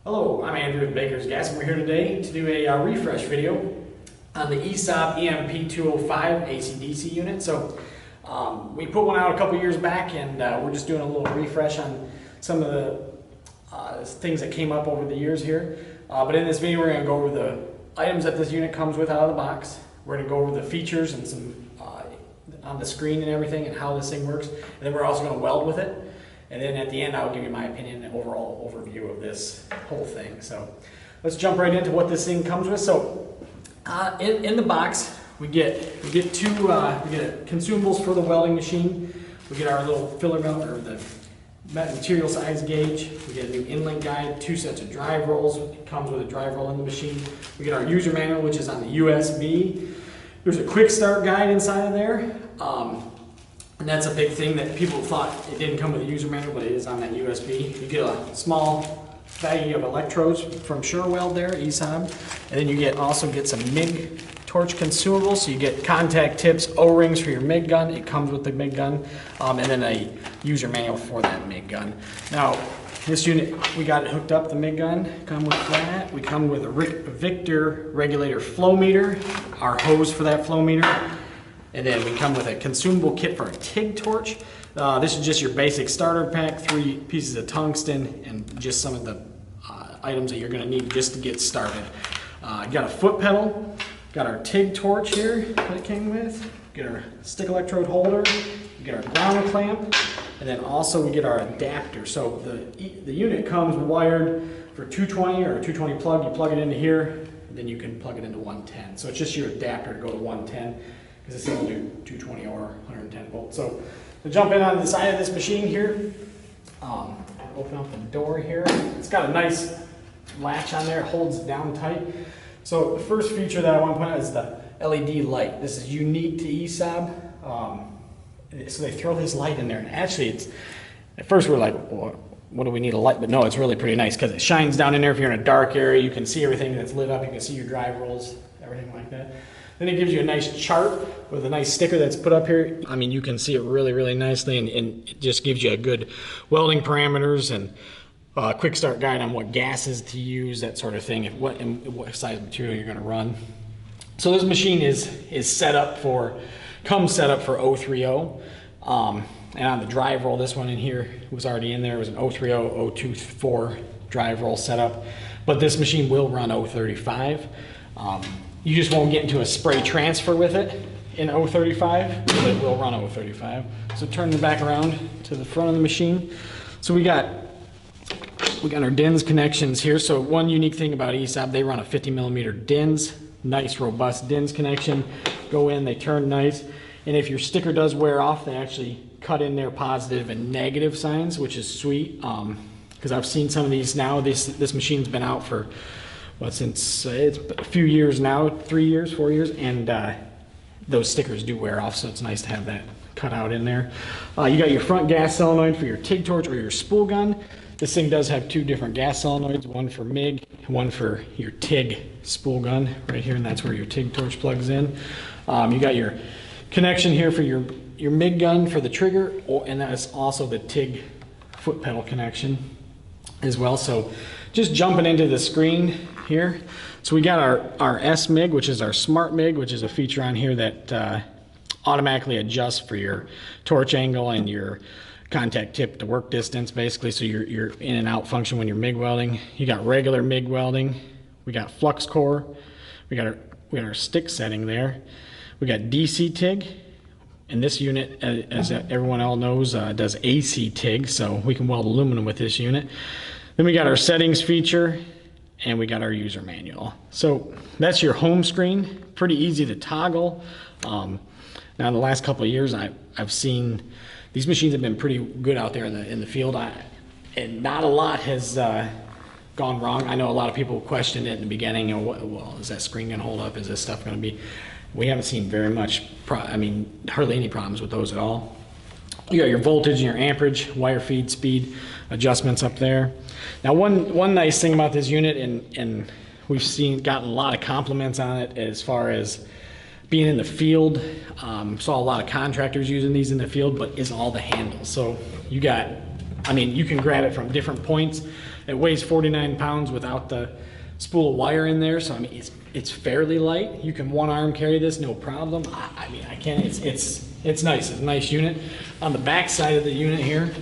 Hello, I'm Andrew with Baker's Gas, and we're here today to do a refresh video on the ESAB EMP205 AC/DC unit. So we put one out a couple years back, and we're just doing a little refresh on some of the things that came up over the years here. But in this video, we're going to go over the items that this unit comes with out of the box. We're going to go over the features and some on the screen and everything and how this thing works. And then we're also going to weld with it. And then at the end, I'll give you my opinion and overall overview of this whole thing. So let's jump right into what this thing comes with. So in the box, we get consumables for the welding machine. We get our little filler gun, or the material size gauge. We get a new inlet guide, 2 sets of drive rolls. It comes with a drive roll in the machine. We get our user manual, which is on the USB. There's a quick start guide inside of there. And that's a big thing that people thought it didn't come with a user manual, but it is on that USB. You get a small baggie of electrodes from Weld there, ESAB. And then you also get some MIG torch consumables. So you get contact tips, O-rings for your MIG gun. It comes with the MIG gun. And then a user manual for that MIG gun. Now, this unit, we got it hooked up, the MIG gun. Come with that. We come with a Victor Regulator flow meter, our hose for that flow meter. And then we come with a consumable kit for a TIG torch. This is just your basic starter pack, 3 pieces of tungsten, and just some of the items that you're gonna need just to get started. Got a foot pedal, got our TIG torch here that it came with, get our stick electrode holder, we get our ground clamp, and then also we get our adapter. So the unit comes wired for 220 or a 220 plug. You plug it into here, and then you can plug it into 110. So it's just your adapter to go to 110. Because this thing will do 220 or 110 volts. So to jump in on the side of this machine here, open up the door here. It's got a nice latch on there, it holds it down tight. So the first feature that I want to point out is the LED light. This is unique to ESAB. So they throw this light in there, and actually at first we're like, well, what do we need a light? But no, it's really pretty nice because it shines down in there. If you're in a dark area, you can see everything that's lit up. You can see your drive rolls, everything like that. Then it gives you a nice chart with a nice sticker that's put up here. I mean, you can see it really, really nicely, and it just gives you a good welding parameters and quick start guide on what gases to use, that sort of thing, what size material you're going to run. So this machine is set up for 030. And on the drive roll, this one in here was already in there. It was an 030, 024 drive roll setup, but this machine will run 035. You just won't get into a spray transfer with it in 035, but it will run 035. So turn it back around to the front of the machine. So we got our DINS connections here. So one unique thing about ESAB, they run a 50mm DINS, nice robust DINS connection. Go in, they turn nice. And if your sticker does wear off, they actually cut in their positive and negative signs, which is sweet. Because I've seen some of these now. This machine's been out for since it's a few years now, 3 years, 4 years, and those stickers do wear off, so it's nice to have that cut out in there. You got your front gas solenoid for your TIG torch or your spool gun. This thing does have 2 different gas solenoids, one for MIG, one for your TIG spool gun right here, and that's where your TIG torch plugs in. You got your connection here for your MIG gun for the trigger, and that is also the TIG foot pedal connection as well. So just jumping into the screen here. So we got our sMIG, which is our smart MIG, which is a feature on here that automatically adjusts for your torch angle and your contact tip to work distance, basically, so your in and out function when you're MIG welding. You got regular MIG welding. We got flux core. We got our stick setting there. We got DC TIG. And this unit, as everyone all knows, does AC TIG, so we can weld aluminum with this unit. Then we got our settings feature, and we got our user manual. So that's your home screen, pretty easy to toggle. Now in the last couple of years, I've seen these machines have been pretty good out there in the field, and not a lot has gone wrong. I know a lot of people questioned it in the beginning, well, is that screen gonna hold up? Is this stuff gonna be? We haven't seen very much, hardly any problems with those at all. You got your voltage and your amperage, wire feed speed adjustments up there. Now one nice thing about this unit, and we've gotten a lot of compliments on it as far as being in the field. Saw a lot of contractors using these in the field, but is all the handles. So you got, you can grab it from different points. It weighs 49 pounds without the spool of wire in there, so I mean it's fairly light. You can one arm carry this, no problem. I mean I can. It's nice. It's a nice unit. On the back side of the unit here,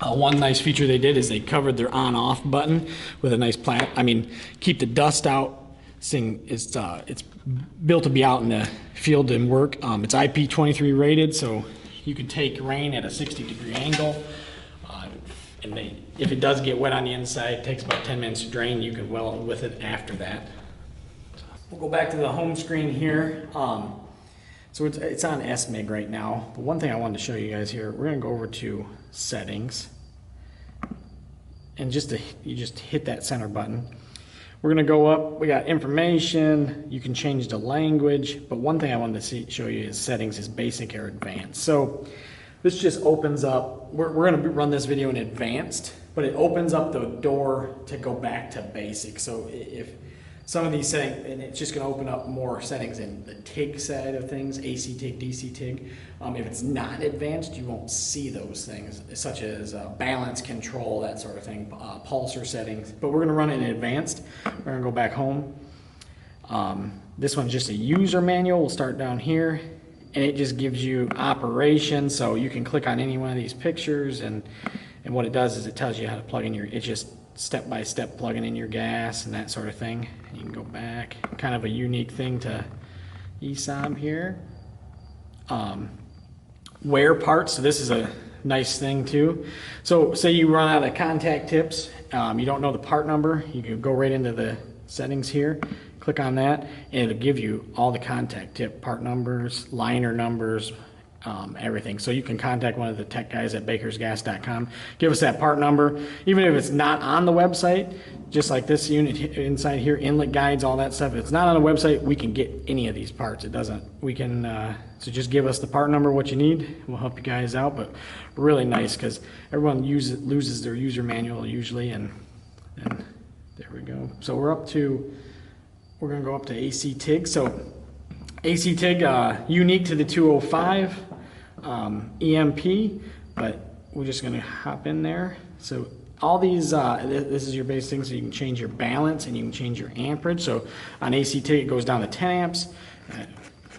one nice feature they did is they covered their on-off button with a nice keep the dust out. This thing is it's built to be out in the field and work. It's IP23 rated, so you can take rain at a 60-degree angle. If it does get wet on the inside, it takes about 10 minutes to drain. You can weld with it after that. We'll go back to the home screen here. So it's on sMIG right now. But one thing I wanted to show you guys here, we're gonna go over to settings. And you just hit that center button. We're gonna go up, we got information, you can change the language, but one thing I wanted to show you is settings is basic or advanced. So this just opens up, we're gonna run this video in advanced, but it opens up the door to go back to basic. So if some of these settings, and it's just gonna open up more settings in the TIG side of things, AC TIG, DC TIG. If it's not advanced, you won't see those things, such as balance control, that sort of thing, pulsar settings. But we're gonna run it in advanced. We're gonna go back home. This one's just a user manual. We'll start down here, and it just gives you operation. So you can click on any one of these pictures, and what it does is it tells you how to plug in it's just step-by-step plugging in your gas and that sort of thing. And you can go back. Kind of a unique thing to ESAB here. Wear parts, so this is a nice thing too. So say you run out of contact tips, you don't know the part number, you can go right into the settings here, click on that, and it'll give you all the contact tip part numbers, liner numbers, everything. So you can contact one of the tech guys at bakersgas.com, give us that part number, even if it's not on the website, just like this unit inside here, inlet guides, all that stuff. If it's not on the website, we can get any of these parts. It doesn't, we can, so just give us the part number, what you need. We'll help you guys out, but really nice because everyone loses their user manual usually, and there we go. So we're gonna go up to AC TIG. So AC TIG, unique to the 205 EMP, but we're just gonna hop in there. So all these, this is your base thing, so you can change your balance and you can change your amperage. So on AC TIG, it goes down to 10 amps. It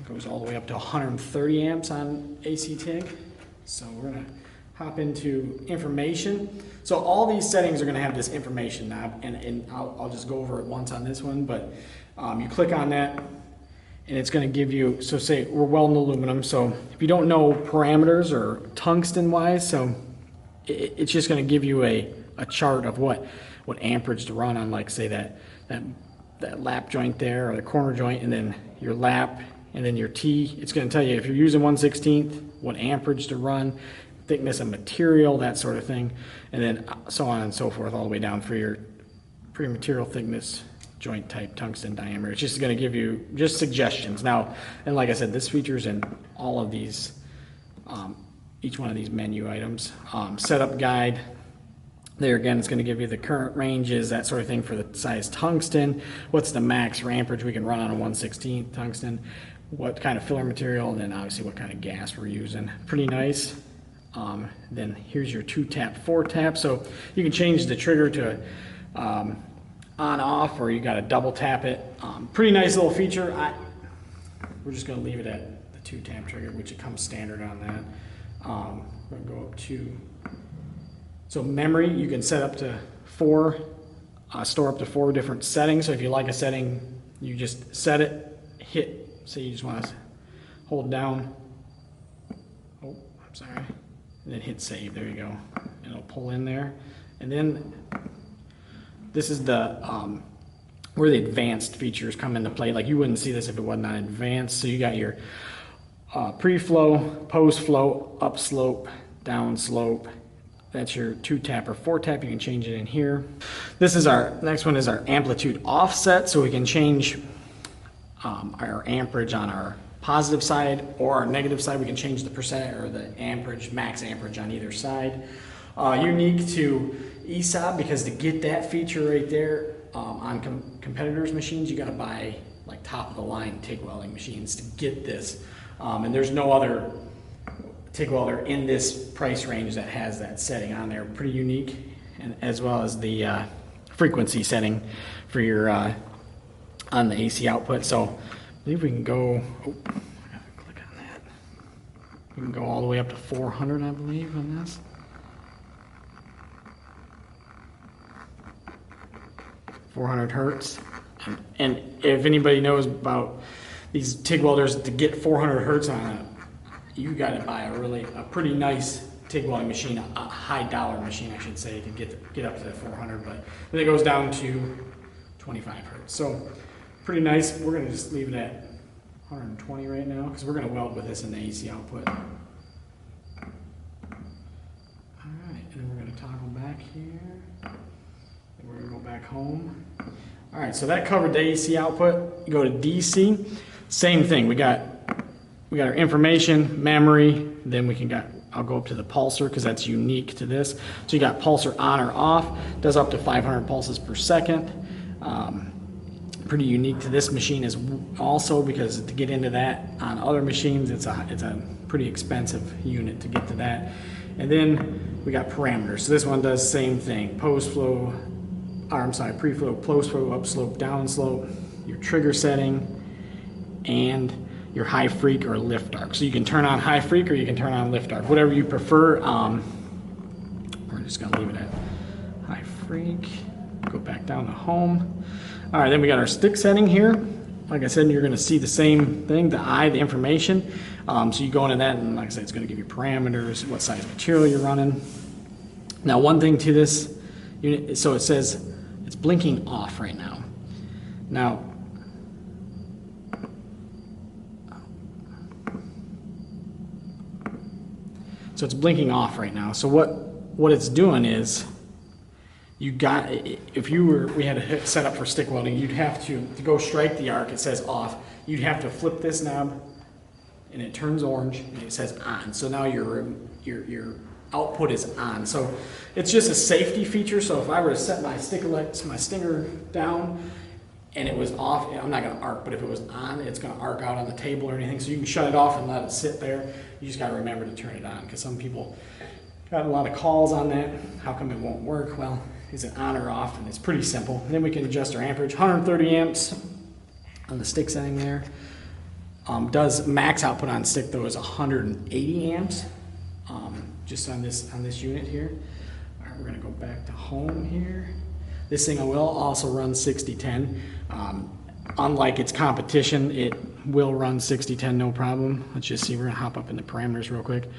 goes all the way up to 130 amps on AC TIG. So we're gonna hop into information. So all these settings are gonna have this information knob, and I'll just go over it once on this one, but you click on that, and it's going to give you, so say we're welding aluminum, so if you don't know parameters or tungsten wise, so it's just going to give you a chart of what amperage to run on, like say that lap joint there, or the corner joint, and then your lap, and then your T. It's going to tell you if you're using 1/16, what amperage to run, thickness of material, that sort of thing, and then so on and so forth, all the way down for your material thickness, joint type, tungsten diameter. It's just going to give you just suggestions. Now, and like I said, this features in all of these, each one of these menu items. Setup guide. There again, it's going to give you the current ranges, that sort of thing for the size tungsten. What's the max amperage we can run on a 1/16 tungsten? What kind of filler material, and then obviously what kind of gas we're using. Pretty nice. Then here's your 2-tap, 4-tap. So you can change the trigger to on off, or you got to double tap it. Pretty nice little feature. We're just going to leave it at the 2-tap trigger, which it comes standard on that. We're going to go up to, so memory, you can set up to 4, store up to 4 different settings. So if you like a setting, you just set it, hit, say you just want to hold down, oh, I'm sorry, and then hit save, there you go. And it'll pull in there. And then this is the where the advanced features come into play. Like you wouldn't see this if it wasn't on advanced. So you got your pre-flow, post-flow, upslope, downslope. That's your 2-tap or 4-tap. You can change it in here. This is our next one is our amplitude offset. So we can change our amperage on our positive side or our negative side. We can change the percent or the amperage, max amperage on either side. Unique to ESAB, because to get that feature right there on competitors' machines, you got to buy like top of the line TIG welding machines to get this, and there's no other TIG welder in this price range that has that setting on there. Pretty unique. and as well as the frequency setting for your on the AC output. So I believe we can go, oh, I gotta click on that. We can go all the way up to 400, I believe, on this. Hertz. And if anybody knows about these TIG welders, to get 400 Hertz on it, you got to buy a pretty nice TIG welding machine, a high dollar machine, I should say, to get up to that 400. But then it goes down to 25 Hertz. So pretty nice. We're going to just leave it at 120 right now because we're going to weld with this in the AC output. All right, and then we're going to toggle back here. And we're going to go back home. All right, so that covered the AC output. You go to DC, same thing. We got our information, memory, then I'll go up to the pulsar because that's unique to this. So you got pulsar on or off, does up to 500 pulses per second. Pretty unique to this machine is also because to get into that on other machines, it's a pretty expensive unit to get to that. And then we got parameters. So this one does the same thing, post-flow, pre-flow, post-flow, upslope, downslope, your trigger setting, and your high freak or lift arc. So you can turn on high freak or you can turn on lift arc, whatever you prefer. We're just gonna leave it at high freak. Go back down to home. All right, then we got our stick setting here. Like I said, you're gonna see the same thing, the information. So you go into that and like I said, it's gonna give you parameters, what size material you're running. Now one thing to this unit, so it says it's blinking off right now. Now, so it's blinking off right now. So what it's doing is, if we had a set up for stick welding, you'd have to go strike the arc, it says off, you'd have to flip this knob and it turns orange and it says on. So now your output is on. So it's just a safety feature. So if I were to set my stinger down and it was off, I'm not gonna arc, but if it was on, it's gonna arc out on the table or anything. So you can shut it off and let it sit there. You just gotta remember to turn it on because some people got a lot of calls on that. How come it won't work? Well, is it on or off? And it's pretty simple. And then we can adjust our amperage. 130 amps on the stick setting there. Does max output on stick though is 180 amps. Just on this unit here. All right, we're gonna go back to home here. This thing will also run 6010. Unlike its competition, it will run 6010 no problem. Let's just see, we're gonna hop up in the parameters real quick.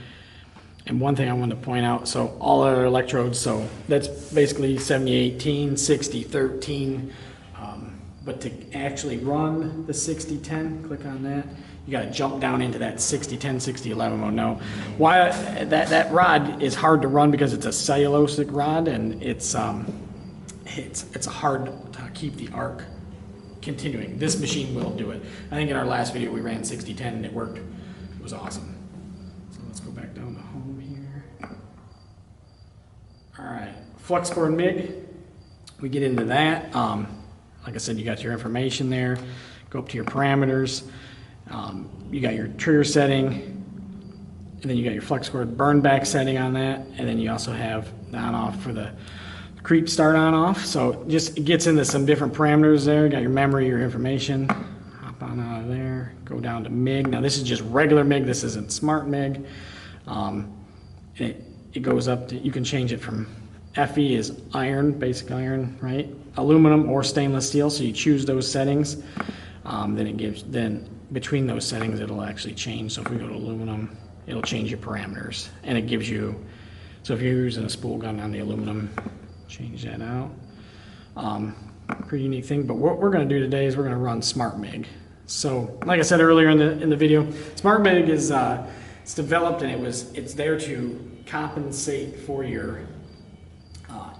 And one thing I wanted to point out, so all our electrodes, so that's basically 7018, 6013, but to actually run the 6010, click on that, you gotta jump down into that 6010, 6011 mode. Now, why that rod is hard to run because it's a cellulosic rod and it's hard to keep the arc continuing. This machine will do it. I think in our last video we ran 6010 and it worked. It was awesome. So let's go back down to home here. All right, flux core and MIG. We get into that. Like I said, you got your information there. Go up to your parameters. You got your trigger setting, and then you got your flux core burn back setting on that, and then you also have the on off for the creep start on off. So just it gets into some different parameters there. You got your memory, your information. Hop on out of there. Go down to MIG. Now this is just regular MIG. This isn't smart MIG. It goes up to, you can change it from Fe is iron, basic iron, right? Aluminum or stainless steel. So you choose those settings. Then between those settings it'll actually change. So if we go to aluminum, it'll change your parameters, and it gives you, so if you're using a spool gun on the aluminum, change that out. Pretty unique thing, but what we're going to do today is we're going to run smart MIG. So like I said earlier in the video, smart MIG is it's developed and it's there to compensate for your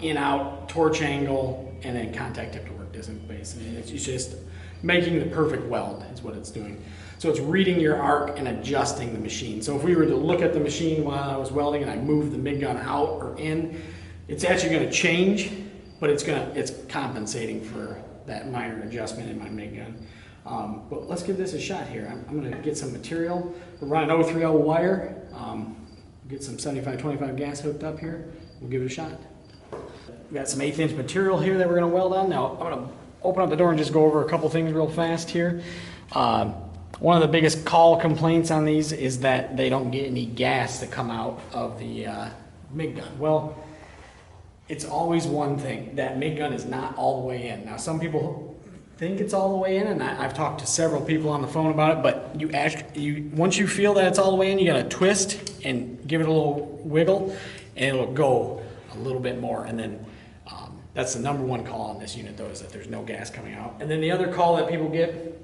in-out torch angle and then contact tip to work distance base. And it's just making the perfect weld is what it's doing. So it's reading your arc and adjusting the machine. So if we were to look at the machine while I was welding and I moved the MIG gun out or in, it's actually going to change, but it's compensating for that minor adjustment in my MIG gun. But let's give this a shot here. I'm going to get some material. We're running 030 wire. Get some 75-25 gas hooked up here. We'll give it a shot. we got some 1/8 inch material here that we're gonna weld on. Now, I'm gonna open up the door and just go over a couple things real fast here. One of the biggest call complaints on these is that they don't get any gas to come out of the MIG gun. Well, it's always one thing. That MIG gun is not all the way in. Now, some people think it's all the way in, and I've talked to several people on the phone about it, but once you feel that it's all the way in, you gotta twist and give it a little wiggle, and it'll go a little bit more. And then that's the #1 call on this unit, though, is that there's no gas coming out. And then the other call that people get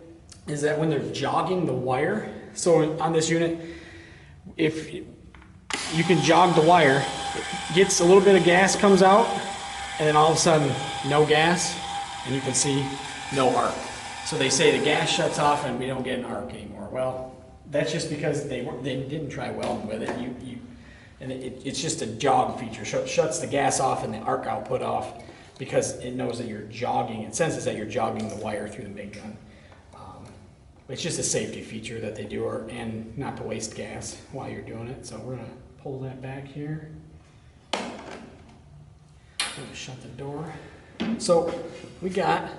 is that when they're jogging the wire, so on this unit, if you can jog the wire, it gets a little bit of gas comes out, and then all of a sudden, no gas, and you can see no arc. So they say the gas shuts off and we don't get an arc anymore. Well, that's just because they didn't try welding with it. It's just a jog feature. Shuts the gas off and the arc output off because it knows that you're jogging. It senses that you're jogging the wire through the MIG gun. It's just a safety feature that they do, and not to waste gas while you're doing it. So we're gonna pull that back here. I'm gonna shut the door. So we got,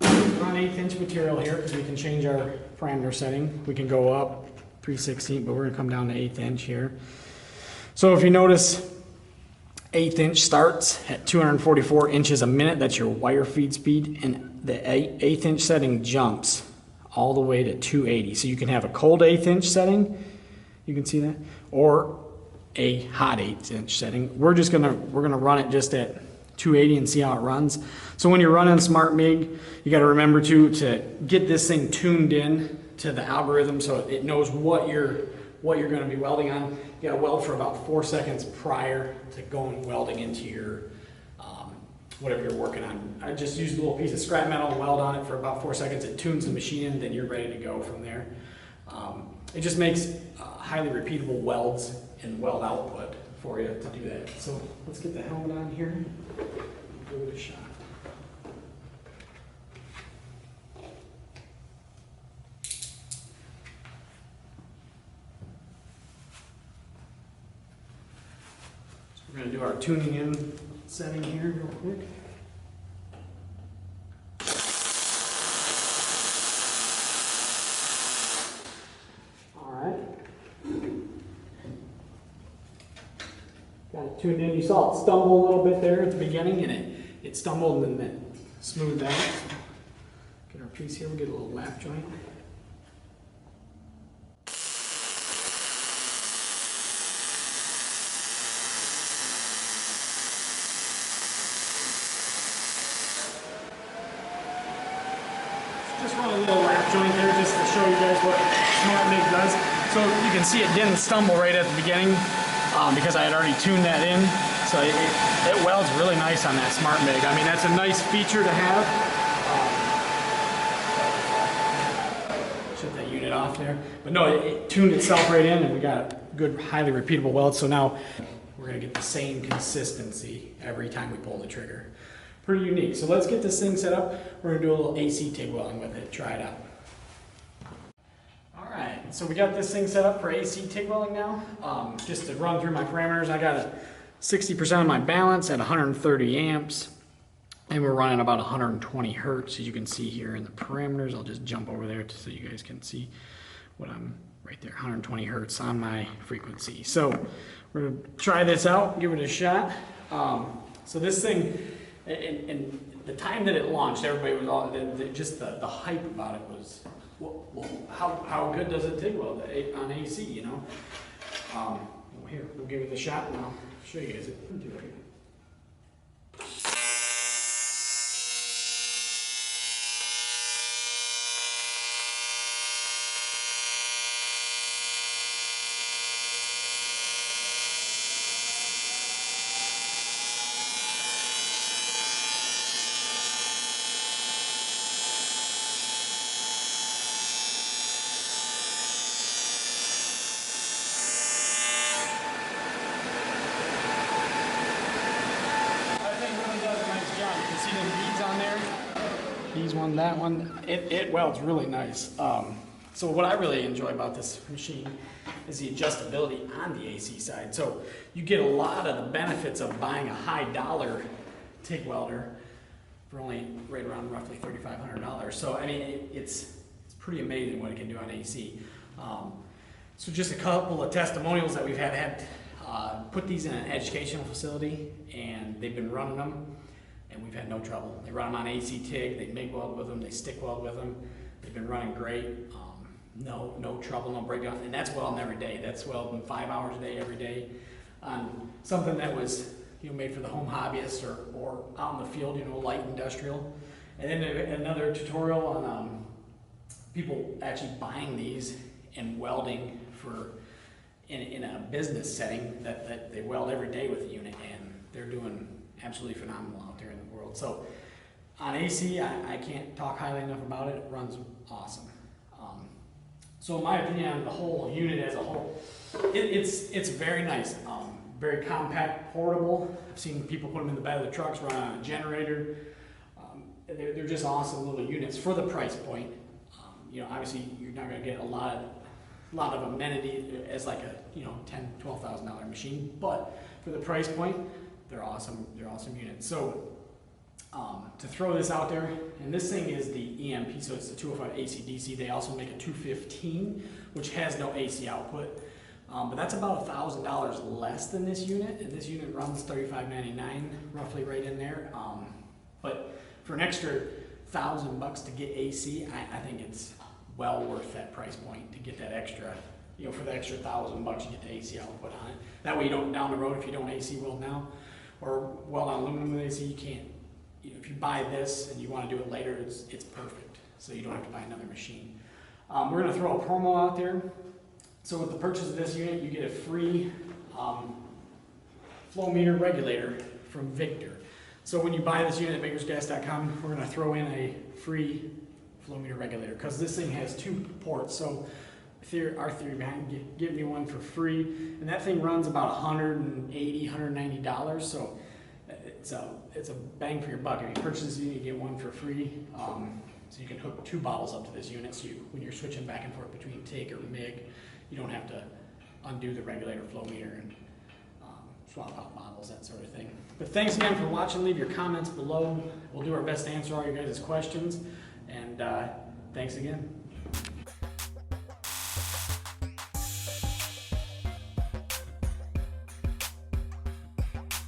we're on 1/8 inch material here because we can change our parameter setting. We can go up 3/16, but we're gonna come down to 1/8 inch here. So if you notice, 1/8 inch starts at 244 inches a minute. That's your wire feed speed, and the 1/8 inch setting jumps all the way to 280. So you can have a cold 1/8 inch setting, you can see that, or a hot 1/8 inch setting. We're gonna run it just at 280 and see how it runs. So when you're running Smart MIG, you got to remember to get this thing tuned in to the algorithm so it knows what you're going to be welding on. You got to weld for about 4 seconds prior to going welding into your whatever you're working on. I just used a little piece of scrap metal and weld on it for about 4 seconds. It tunes the machine, and then you're ready to go from there. It just makes highly repeatable welds and weld output for you to do that. So let's get the helmet on here. Give it a shot. So we're going to do our tuning in setting here real quick. Got it tuned in. You saw it stumble a little bit there at the beginning, and it stumbled and then smoothed out. Get our piece here, we'll get a little lap joint. Just run a little lap joint there just to show you guys what Smart MIG does. So you can see it didn't stumble right at the beginning. Because I had already tuned that in, so it welds really nice on that Smart MIG. I mean, that's a nice feature to have. Shut that unit off there. But no, it tuned itself right in, and we got a good, highly repeatable weld. So now we're going to get the same consistency every time we pull the trigger. Pretty unique. So let's get this thing set up. We're going to do a little AC TIG welding with it. Try it out. So we got this thing set up for AC TIG welding now. Just to run through my parameters, I got a 60% of my balance at 130 amps, and we're running about 120 hertz, as you can see here in the parameters. I'll just jump over there so you guys can see what I'm right there, 120 hertz on my frequency. So we're gonna try this out, give it a shot. So this thing, and the time that it launched, everybody was all, just the hype about it was, well, how good does it TIG weld on AC, you know? Well, here, we'll give it a shot and I'll show you guys it. These one, that one, it welds really nice. So what I really enjoy about this machine is the adjustability on the AC side. So you get a lot of the benefits of buying a high dollar TIG welder for only right around roughly $3,500. So I mean, it's pretty amazing what it can do on AC. So just a couple of testimonials that we've had put these in an educational facility, and they've been running them, and we've had no trouble. They run them on AC TIG, they MIG weld with them, they stick weld with them. They've been running great. No trouble, no breakdown, and that's welding every day. That's welding 5 hours a day, every day, on something that was made for the home hobbyist or out in the field, light industrial. And then another tutorial on people actually buying these and welding in a business setting that they weld every day with the unit, and they're doing absolutely phenomenal out there in the world. So on AC, I can't talk highly enough about it. It runs awesome. So in my opinion, on the whole unit as a whole, it's very nice. Very compact, portable. I've seen people put them in the bed of the trucks, run on a generator. They're just awesome little units for the price point. Obviously you're not going to get a lot of amenity as like a $10,000–$12,000 machine, but for the price point, they're awesome. They're awesome units. So to throw this out there, and this thing is the EMP, so it's the 205 AC/DC. They also make a 215, which has no AC output. But that's about $1,000 less than this unit, and this unit runs $35.99, roughly right in there. But for an extra $1,000 to get AC, I think it's well worth that price point to get that extra, for the extra $1,000 you get the AC output on it. That way you don't, down the road, if you don't AC weld now, or weld on aluminum with AC, you can't, if you buy this and you want to do it later, it's perfect. So you don't have to buy another machine. We're going to throw a promo out there. So with the purchase of this unit, you get a free flow meter regulator from Victor. So when you buy this unit at bakersgas.com, we're going to throw in a free flow meter regulator, because this thing has 2 ports. So our theory behind giving you one for free, and that thing runs about $180–$190. So it's a bang for your buck. If you purchase this unit, you get one for free. So you can hook 2 bottles up to this unit, so when you're switching back and forth between TIG or MIG, you don't have to undo the regulator flow meter and swap out bottles, that sort of thing. But thanks again for watching. Leave your comments below. We'll do our best to answer all your guys' questions. And thanks again.